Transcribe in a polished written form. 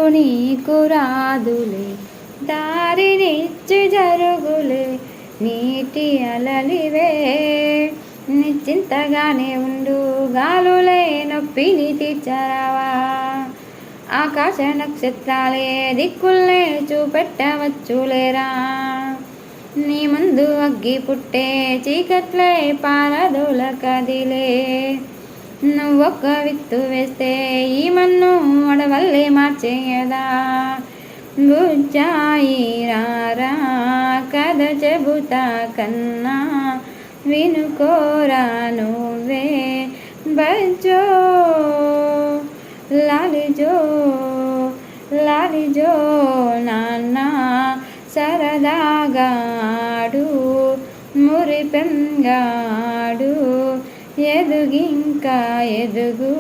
నీకు రాదులే, దారినిచ్చి జరుగులే నీటి అలలివే. నిశ్చింతగానే ఉండు, గాలులే నొప్పిని తీర్చరావా. ఆకాశ నక్షత్రాలే దిక్కుల్నే చూపెట్టవచ్చులేరా. నీ ముందు అగ్గి పుట్టే చీకట్లే పారదోల కదిలే. నువ్వొక్క విత్తు వేస్తే ఈ మన్ను అడవల్లే మార్చేయదా. బుజ్జాయి రారా కథ చెబుతా కన్నా, వినుకోరా నువ్వే బజ్జో. లాలిజో లాలిజో నాన్న సరదాగాడు, మురిపెంగాడు, ఎదుగింకా ఎదుగు.